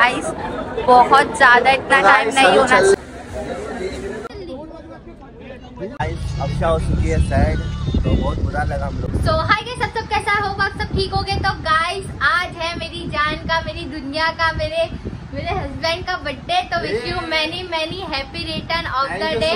Guys, बहुत ज्यादा, इतना टाइम नहीं होना चाहिए। अक्षा हो चुकी है सैड, तो बहुत बुरा लगा हम लोग। सो हाय गाइस, सब कैसा होगा, सब ठीक हो गए। तो गाइस आज है मेरी जान का, मेरी दुनिया का, मेरे हस्बैंड का बर्थडे। तो wish you many happy return of the day.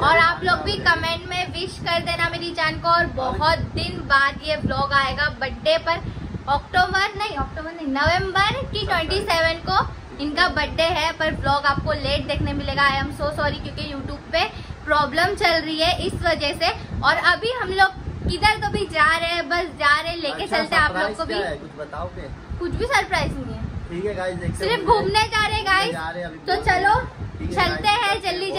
और आप लोग भी कमेंट में विश कर देना मेरी जान को। और बहुत दिन बाद ये व्लॉग आएगा बर्थडे पर। अक्टूबर नहीं नवंबर की 27 को इनका बर्थडे है, पर व्लॉग आपको लेट देखने मिलेगा। आई एम सो सॉरी, क्योंकि यूट्यूब पे प्रॉब्लम चल रही है इस वजह से। और अभी हम लोग किधर तो भी जा रहे हैं, बस जा रहे हैं, लेके चलते हैं आप लोग को भी। कुछ बताओ के? कुछ भी सरप्राइज नहीं है, ठीक है गाइस, सिर्फ घूमने जा रहे हैं गाइस। तो चलो चलते हैं जल्दी।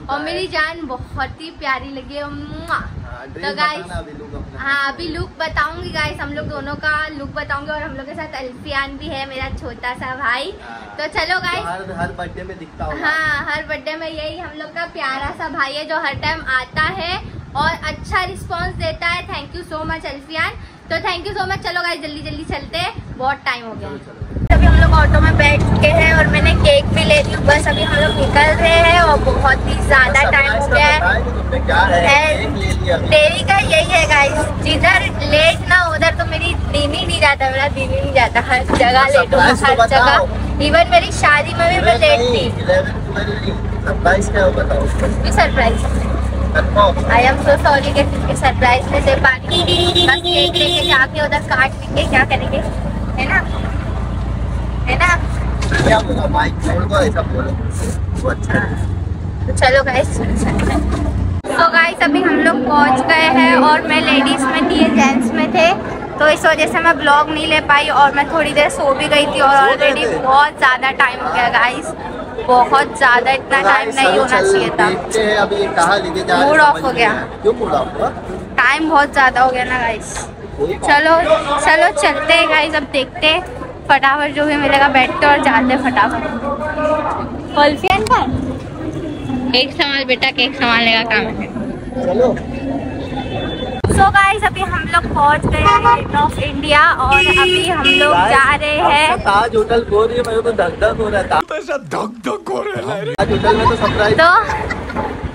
और मेरी जान बहुत ही प्यारी लगी है। तो गाइस हाँ, अभी लुक बताऊंगी गाइस, हम लोग दोनों का लुक बताऊंगी। और हम लोग के साथ अल्फियान भी है, मेरा छोटा सा भाई। तो चलो गाइस, हर बर्थडे में दिखता होगा। हाँ, हर बर्थडे में यही हम लोग का प्यारा सा भाई है, जो हर टाइम आता है और अच्छा रिस्पांस देता है। Thank you so much Alfian. तो थैंक यू सो मच। चलो गाइस जल्दी चलते हैं, बहुत टाइम हो गया। अभी हम लोग ऑटो में बैठ चुके हैं और मैंने केक भी ले ली। बस अभी हम लोग निकल रहे हैं और बहुत ही ज्यादा टाइम हो गया है। देरी का यही है गाइस, जिधर लेट ना उधर तो मेरा दिन ही नहीं जाता। हर जगह लेट होगा, हर जगह। इवन मेरी शादी में भी मैं लेट थी। Surprise, I am so sorry कि सरप्राइज में से पानी बस केक लेके जाके उधर काट लेंगे, क्या करेंगे, है ना। क्या बोला माइक छोड़ को, ऐसा बोलो वो अच्छा है। तो चलो गाइस। तो गाइस अभी हम लोग पहुंच गए हैं और मैं लेडीज में थी, जेंट्स में थे, तो इस वजह से मैं ब्लॉग नहीं ले पाई। और मैं थोड़ी देर सो भी गई थी और ऑलरेडी बहुत ज़्यादा टाइम हो गया गाइस, बहुत ज़्यादा, इतना टाइम नहीं होना चाहिए था। अभी कहाँ लेके जा रहे हैं, मूड ऑफ हो गया। क्यों मूड ऑफ हुआ? टाइम बहुत ज़्यादा हो गया ना गाइस। चलो चलते हैं गाइस, अब देखते हैं फटाफट जो भी मिलेगा, बैठते और जाते फटाफट। अल्फियान का एक संभाल बेटा, केक संभालने का काम है। चलो। सो गाइस अभी हम लोग पहुंच गए हैं गेट ऑफ इंडिया और अभी हम लोग जा रहे हैं ताज होटल को। रही है, मेरे को धक हो रहा था, धक हो रहा है। ताज होटल में तो सरप्राइज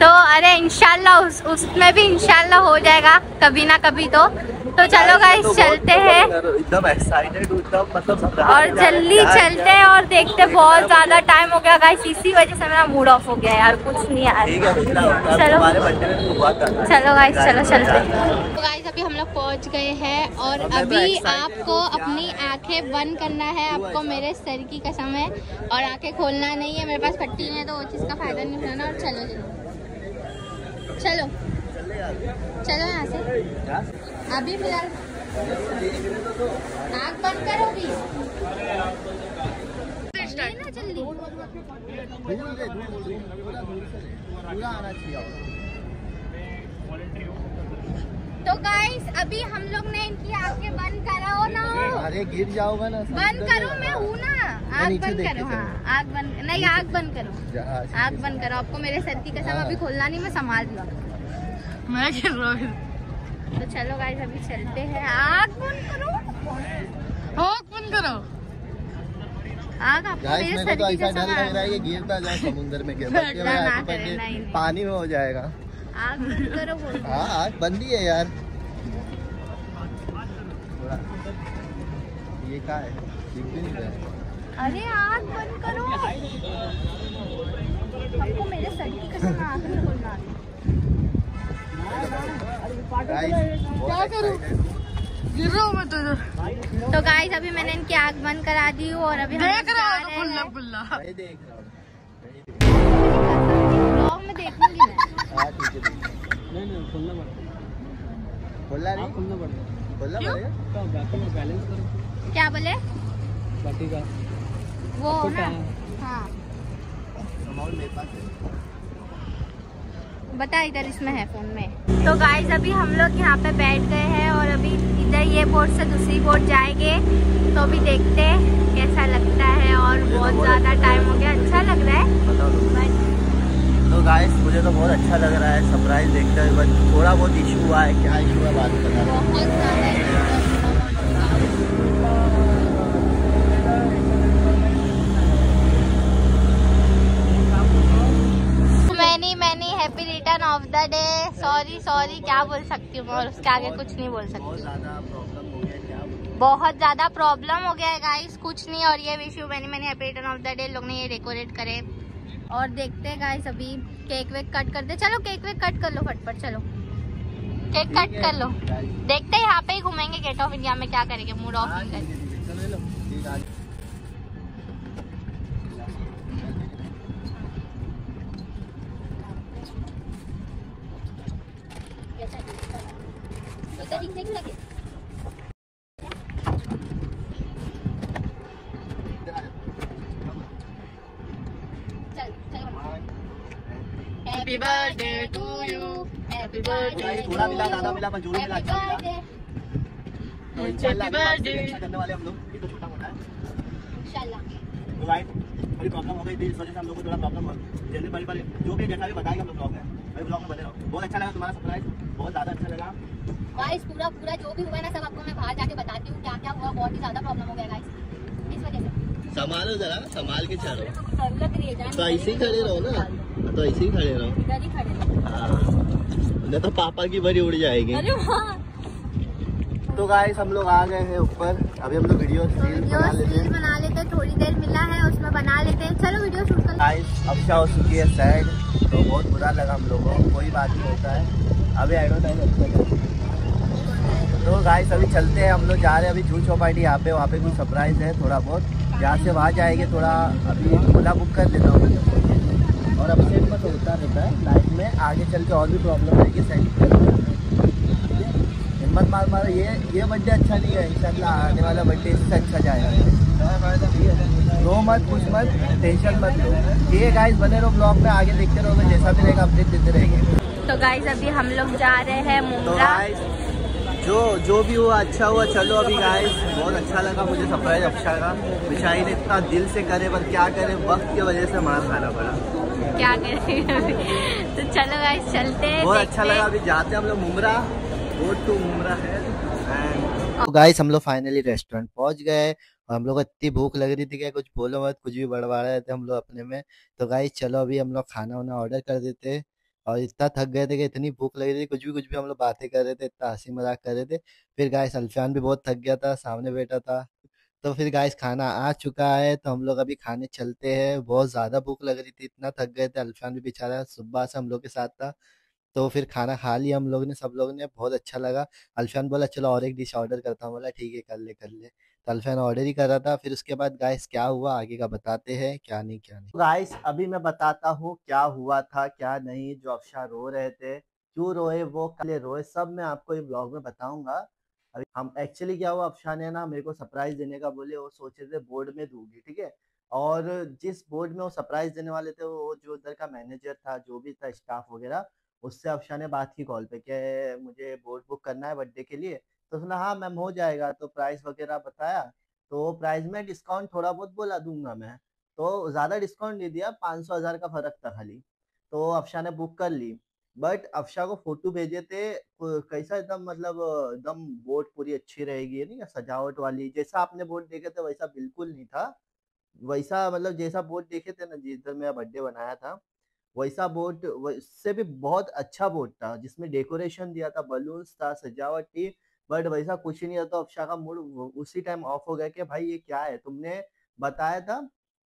तो अरे इंशाल्लाह उसमें भी इंशाल्लाह हो जाएगा कभी ना कभी। तो चलो गाइस चलते हैं, एकदम एक्साइटेड, मतलब और जल्दी चलते हैं और देखते। बहुत ज्यादा टाइम हो गया गाइस, इसी वजह से मेरा मूड ऑफ हो गया यार, कुछ नहीं यार। चलो गाइस चलो चलते हैं। तो गाइस अभी हम लोग पहुंच गए हैं और अभी आपको अपनी आंखें बंद करना है। आपको मेरे सर की कसम है, और आंखें खोलना नहीं है। मेरे पास पट्टी है तो वो चीज का फायदा नहीं उठाना। और चलो यहाँ से अभी फिलहाल आँख बंद करो भी ना, जल्दी। तो गाइस अभी हम लोग ने इनकी आंखें बंद करो ना। अरे गिर जाओगा ना। बंद करो, मैं हूँ ना। आँख बंद करो। हाँ आँख बंद नहीं, आँख बंद करो, आँख बंद करो। आपको मेरे सर की कसम अभी खोलना नहीं, मैं संभाल लूँगा। मैं गिर रहा हूँ। तो चलो गाइस अभी चलते हैं। आँख बंद करो, आँख बंद करो। आँख आपको मेरे सर की कसम लग रहा है ये गिरता जाए समुद्र में, पानी में हो जाएगा। आँख बंद करो। हाँ आँख बंद ही है यार। ये क्या है, दिख भी नहीं रहा है। अरे आँख बंद करो, आपको मेरे सर की कसम आँख नहीं खोलना। क्या करूं? गिर रहा हूं मैं तो गाइस अभी मैंने इनकी आँख बंद करा दी हूँ और अभी देख रहा हूँ ब्लॉग में देखूंगी मैं। नहीं खोलना पड़ेगा। क्या बोले वो ना? हाँ बता, इधर इसमें है फोन में। तो गाइस अभी हम लोग यहाँ पे बैठ गए हैं और अभी इधर ये बोट से दूसरी बोट जाएंगे। तो अभी देखते हैं कैसा लगता है। और बहुत ज्यादा टाइम हो गया, अच्छा लग रहा है। तो गाइस मुझे तो बहुत अच्छा लग रहा है सरप्राइज देखते हुए। बस थोड़ा बहुत इशू हुआ है, क्या इशू है बाद में बता। बहुत ज्यादा क्या बोल सकती हूँ मैं, और उसके आगे कुछ नहीं बोल सकती। बहुत ज्यादा प्रॉब्लम हो गया, क्या बहुत ज्यादा प्रॉब्लम हो गया है गाइस, कुछ नहीं। और ये wish you many many happy return of the day लोग ने ये डेकोरेट करे। और देखते हैं गाइस, अभी केक वेक कट करते। चलो केक वेक कट कर लो फटफट, चलो केक कट कर लो। देखते हैं यहाँ पे ही घूमेंगे गेट ऑफ इंडिया में, क्या करेंगे, मूड ऑफ नहीं करेंगे। Happy birthday to you, happy birthday to थोड़ा मिला, you, ज्यादा मिला, पर जोड़ी मिला, अच्छा मिला। तो इंशाल्लाह happy birthday, अच्छा करने वाले हम लोग, ये तो छोटा मोटा है। इंशाल्लाह। तो गाइस बड़ी प्रॉब्लम हो गई थी, इस वजह से हम लोग को थोड़ा प्रॉब्लम हो जल्दी बड़ी जो भी जैसा भी बताएंगे हम लोग ब्लॉग में, भाई ब्लॉग में बने रहो। बहुत अच्छा लगा तुम्हारा सरप्राइज, बहुत ज़्यादा अच्छा लगा गाइस। पूरा जो भी हुआ है ना, सब आपको मैं बाहर जाके बताती हूँ क्या क्या हुआ। बहुत ही ज़्यादा प्रॉब्लम हो गया गाइस, इस वजह से। संभालो जरा, संभाल के चलो। लग रही है तो ऐसे ही खड़े रहो ना, तो ऐसे ही खड़े रहो, इधर ही खड़े रहो। नहीं तो पापा की बड़ी उड़ जाएगी। अरे वाह। तो गाइस हम लोग आ गए हैं ऊपर, अभी हम लोग वीडियो बना लेते, थोड़ी देर मिला है उसमें बना लेते हैं। चलो वीडियो शूट कर। गाइस अक्षा हो चुकी है सैड, तो बहुत बुरा लगा हम लोगों को, कोई बात नहीं होता है, अभी एडवर्टाइज अच्छा। तो गाइस अभी चलते हैं, हम लोग जा रहे हैं अभी जूह चौपाटी, यहाँ पे वहाँ पे कुछ सरप्राइज है थोड़ा बहुत, यहाँ से वहाँ जाएंगे। थोड़ा अभी ओला बुक कर देता हूँ, और अपसेट मत होता रहता है लाइफ में, आगे चल के और भी प्रॉब्लम आएगी। हिम्मत मार, ये बर्थडे अच्छा नहीं है, इंशाल्लाह आने वाला बर्थडे इससे अच्छा जाएगा। रो मत, कुछ मत, टेंशन मत लो। ठीक है गाइस, बने रहो ब्लॉग में, आगे देखते रहोगे, जैसा भी रहेगा अपडेट देते रहेंगे। तो गाइस अभी हम लोग जा रहे हैं तो मुंद्रा। गाइस जो भी हुआ अच्छा हुआ, चलो अभी गाइस बहुत अच्छा लगा मुझे सरप्राइज अक्षा का, बिचारी ने इतना दिल से करे, पर क्या करे, वक्त की वजह से मार खाना पड़ा, क्या करें। तो चलो गाइस चलते हैं, बहुत अच्छा लगा। अभी जाते हैं हम लोग मुमरा, रोड टू मुमरा है। तो गाइस हम लोग फाइनली रेस्टोरेंट पहुंच गए, और हम लोग को इतनी भूख लग रही थी कि कुछ बोलो मत, कुछ भी बड़बड़ा रहे थे हम लोग अपने में। तो गाइस चलो अभी हम लोग खाना वाना ऑर्डर कर देते, और इतना थक गए थे कि इतनी भूख लग रही थी, कुछ भी हम लोग बातें कर रहे थे, इतना हंसी मजाक कर रहे थे। फिर गाइस अल्फान भी बहुत थक गया था, सामने बैठा था। तो फिर गाइस खाना आ चुका है, तो हम लोग अभी खाने चलते हैं, बहुत ज्यादा भूख लग रही थी, इतना थक गए थे, अल्फान भी बेचारा सुबह से हम लोग के साथ था। तो फिर खाना खा लिया हम लोग ने, सब लोग ने, बहुत अच्छा लगा। अल्फान बोला चलो और एक डिश ऑर्डर करता हूँ, बोला ठीक है कर ले। तो अल्फान ऑर्डर ही कर रहा था। फिर उसके बाद गाइस क्या हुआ आगे का बताते हैं, क्या नहीं। गाइस अभी मैं बताता हूँ क्या हुआ था क्या नहीं, जो अफशा रो रहे थे, क्यों रोए, वो कल रोए, सब मैं आपको ये ब्लॉग में बताऊंगा। अभी हम एक्चुअली क्या हुआ, अफशा ने ना मेरे को सरप्राइज देने का बोले, वो सोचे थे बोर्ड में दूंगी, ठीक है। और जिस बोर्ड में वो सरप्राइज देने वाले थे, वो जो उधर का मैनेजर था, जो भी था स्टाफ वगैरह, उससे अफशा ने बात की कॉल पे कि मुझे बोर्ड बुक करना है बर्थडे के लिए। तो सुना हाँ मैम हो जाएगा, तो प्राइस वगैरह बताया, तो प्राइस में डिस्काउंट थोड़ा बहुत बोला दूंगा मैं, तो ज़्यादा डिस्काउंट नहीं दिया, 500 हज़ार का फर्क था खाली। तो अफशा ने बुक कर ली, बट अफशा को फोटो भेजे थे, कैसा एकदम मतलब एकदम बोर्ड पूरी अच्छी रहेगी नहीं, सजावट वाली, जैसा आपने बोर्ड देखे थे वैसा बिल्कुल नहीं था। वैसा मतलब जैसा बोर्ड देखे थे ना जिधर मेरा बर्थडे बनाया था, वैसा बोर्ड, उससे भी बहुत अच्छा बोर्ड था, जिसमें डेकोरेशन दिया था, बलून्स था, सजावट थी, बट वैसा कुछ ही नहीं था। तो अफशा का मूड उसी टाइम ऑफ हो गया कि भाई ये क्या है, तुमने बताया था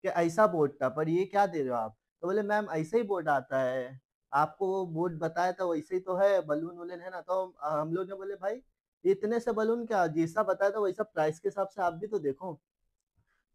कि ऐसा बोर्ड था, पर ये क्या दे रहे हो आप। तो बोले मैम ऐसा ही बोर्ड आता है, आपको वो बोर्ड बताया था वैसे ही तो है, बलून वलून है ना। तो हम लोग ने बोले भाई इतने से बलून क्या, जैसा बताया था वैसा प्राइस के हिसाब से आप भी तो देखो।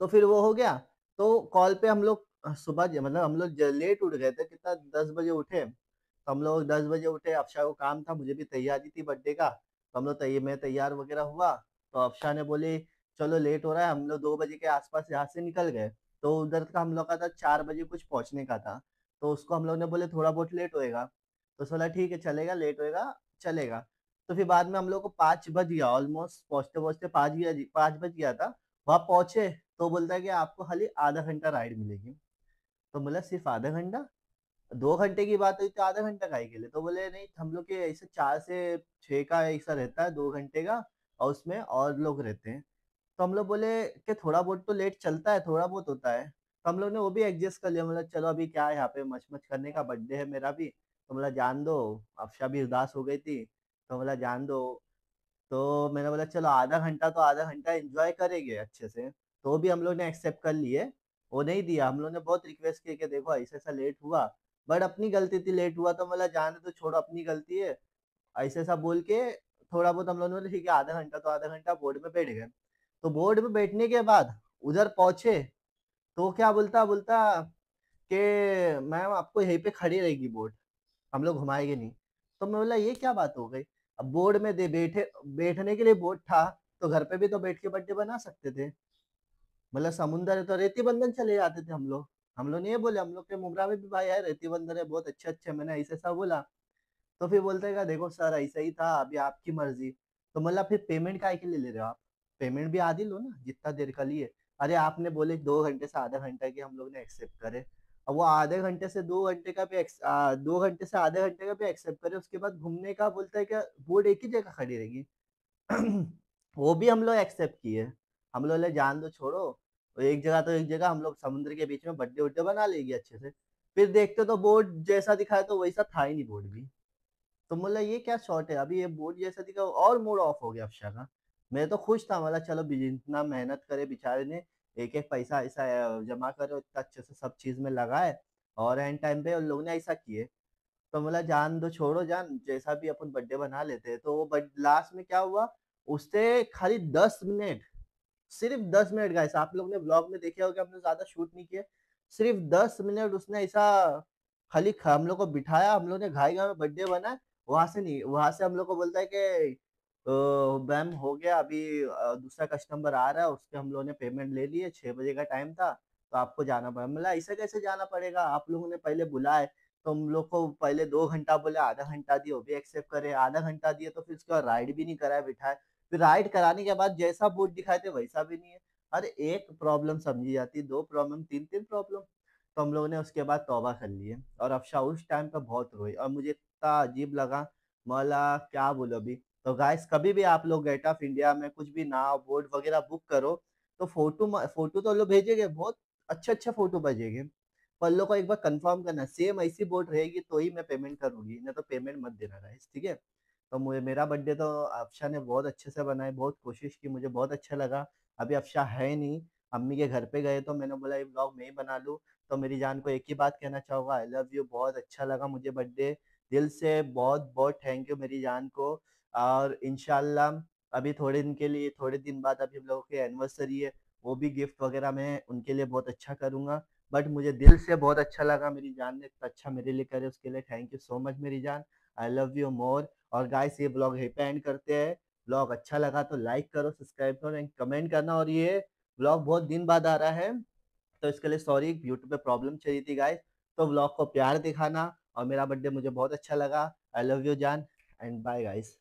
तो फिर वो हो गया। तो कॉल पे हम लोग सुबह मतलब हम लोग लेट उठ गए थे, कितना 10 बजे उठे, तो हम लोग 10 बजे उठे, अफशा को काम था, मुझे भी तैयारी थी बर्थडे का, तो हम लोग मैं तैयार वगैरह हुआ। तो अफशा ने बोली चलो लेट हो रहा है, हम लोग 2 बजे के आसपास यहाँ से निकल गए। तो उधर का हम लोग का था 4 बजे कुछ पहुंचने का था, तो उसको हम लोग ने बोले थोड़ा बहुत लेट होएगा, तो बोला ठीक है चलेगा, लेट होएगा चलेगा। तो फिर बाद में हम लोग को 5 बज गया, ऑलमोस्ट पहुंचते पहुंचते 5 बज गया था। वहां पहुंचे तो बोलता है कि आपको खाली आधा घंटा राइड मिलेगी। तो बोला सिर्फ आधा घंटा, 2 घंटे की बात हुई तो आधा घंटा काहे के लिए। तो बोले नहीं हम लोग के ऐसे 4 से 6 का ऐसा रहता है, 2 घंटे का, और उसमें और लोग रहते हैं। तो हम लोग बोले कि थोड़ा बहुत तो लेट चलता है, थोड़ा बहुत होता है। तो हम लोग ने वो भी एडजस्ट कर लिया, मतलब चलो अभी क्या है, यहाँ पे मच मच करने का, बर्थडे है मेरा भी, तो मतलब जान दो। अफशा भी उदास हो गई थी, तो बोला जान दो। तो मैंने बोला चलो आधा घंटा तो आधा घंटा एंजॉय करेंगे अच्छे से। तो भी हम लोग ने एक्सेप्ट कर लिए। वो नहीं दिया, हम लोग ने बहुत रिक्वेस्ट किया कि देखो ऐसा ऐसा लेट हुआ, बट अपनी गलती थी लेट हुआ, तो बोला जाने तो छोड़ो अपनी गलती है, ऐसे ऐसा बोल के थोड़ा बहुत हम लोगों ने ठीक है आधा घंटा तो आधा घंटा बोर्ड में बैठ गए। तो बोर्ड में बैठने के बाद उधर पहुंचे, तो क्या बोलता बोलता कि मैम आपको यहीं पे खड़ी रहेगी बोट, हम लोग घुमाएंगे नहीं। तो मैं बोला ये क्या बात हो गई, अब बोर्ड में दे बैठे बैठने के लिए बोट था, तो घर पे भी तो बैठ के बर्थडे बना सकते थे। मतलब समुंदर है तो रेती बंधन चले जाते थे हम लोग। हम लोग ने ये बोले, हम लोग के मुमरा में भी भाई है रेती बंधन है बहुत अच्छे अच्छे, मैंने ऐसे ऐसा बोला। तो फिर बोलते हैं देखो सर ऐसा ही था, अभी आपकी मर्जी। तो मतलब फिर पेमेंट काय के लिए ले रहे हो आप, पेमेंट भी आधी लो ना जितना देर का लिए। अरे आपने बोले 2 घंटे से आधा घंटा की हम लोग ने एक्सेप्ट करे, अब वो आधे घंटे से 2 घंटे का भी 2 घंटे से आधे घंटे का भी एक्सेप्ट करे, उसके बाद घूमने का बोलता है क्या बोर्ड एक ही जगह खड़ी रहेगी। वो भी हम लोग एक्सेप्ट किए। हम लोग ले जान दो छोड़ो, वो एक जगह तो एक जगह हम लोग समुद्र के बीच में बर्थडे उड्डे बना लेगी अच्छे से। फिर देखते तो बोर्ड जैसा दिखाया तो वैसा था ही नहीं बोर्ड भी। तो बोला ये क्या शॉट है, अभी ये बोर्ड जैसा दिखा और मूड ऑफ हो गया अफशा का। मैं तो खुश था, मतलब चलो इतना मेहनत करे बेचारे ने, एक एक पैसा ऐसा जमा करे इतना अच्छे से सब चीज में लगाए, और एंड टाइम पे उन लोगों ने ऐसा किए। तो बोला जान दो छोड़ो जान, जैसा भी अपन बर्थडे बना लेते हैं। तो वो लास्ट में क्या हुआ, उससे खाली 10 मिनट, सिर्फ 10 मिनट गाइस, आप लोग ने ब्लॉग में देखे होगा, हमने ज्यादा शूट नहीं किया। सिर्फ 10 मिनट उसने ऐसा खाली हम लोग को बिठाया, हम लोग ने घाई घाई में बर्थडे बना। वहां से नहीं, वहां से हम लोग को बोलता है कि मैम हो गया अभी, दूसरा कस्टमर आ रहा है, उसके हम लोगों ने पेमेंट ले लिए, 6 बजे का टाइम था, तो आपको जाना पड़ा। मतलब ऐसे कैसे जाना पड़ेगा, आप लोगों ने पहले बुलाए, तो हम लोग को पहले 2 घंटा बोले, आधा घंटा दिए वो भी एक्सेप्ट करे, आधा घंटा दिए तो फिर उसके बाद राइड भी नहीं कराया बिठाए। फिर राइड कराने के बाद जैसा बोर्ड दिखाए थे वैसा भी नहीं है। अरे एक प्रॉब्लम समझी जाती, दो प्रॉब्लम, तीन तीन प्रॉब्लम। तो हम लोगों ने उसके बाद तौबा कर लिए, और अफशा उस टाइम पे बहुत रोई और मुझे इतना अजीब लगा, मौला क्या बोलो अभी। तो गाइस कभी भी आप लोग गेट ऑफ इंडिया में कुछ भी नाव बोट वगैरह बुक करो, तो फोटो फोटो तो लोग भेजेंगे, बहुत अच्छे अच्छे फोटो भेजेंगे, पर लोग को एक बार कंफर्म करना सेम ऐसी बोट रहेगी तो ही मैं पेमेंट करूंगी, नहीं तो पेमेंट मत देना गाइस, ठीक है। तो मुझे मेरा बर्थडे तो अफशा ने बहुत अच्छे से बनाई, बहुत कोशिश की, मुझे बहुत अच्छा लगा। अभी अफशा है नहीं, अम्मी के घर पे गए, तो मैंने बोला ये ब्लॉग मैं ही बना लूँ। तो मेरी जान को एक ही बात कहना चाहूंगा, आई लव यू, बहुत अच्छा लगा मुझे बर्थडे, दिल से बहुत बहुत थैंक यू मेरी जान को। और इंशाल्लाह अभी थोड़े दिन के लिए, थोड़े दिन बाद अभी हम लोगों की एनिवर्सरी है, वो भी गिफ्ट वगैरह मैं उनके लिए बहुत अच्छा करूंगा। बट मुझे दिल से बहुत अच्छा लगा, मेरी जान ने इतना अच्छा मेरे लिए करे, उसके लिए थैंक यू सो मच मेरी जान, आई लव यू मोर। और गाइस ये ब्लॉग यहीं पे एंड करते हैं। ब्लॉग अच्छा लगा तो लाइक करो, सब्सक्राइब करो एंड कमेंट करना। और ये ब्लॉग बहुत दिन बाद आ रहा है, तो इसके लिए सॉरी, यूट्यूब पे प्रॉब्लम चली थी गाइस। तो ब्लॉग को प्यार दिखाना, और मेरा बर्थडे मुझे बहुत अच्छा लगा, आई लव यू जान, एंड बाय गाइस।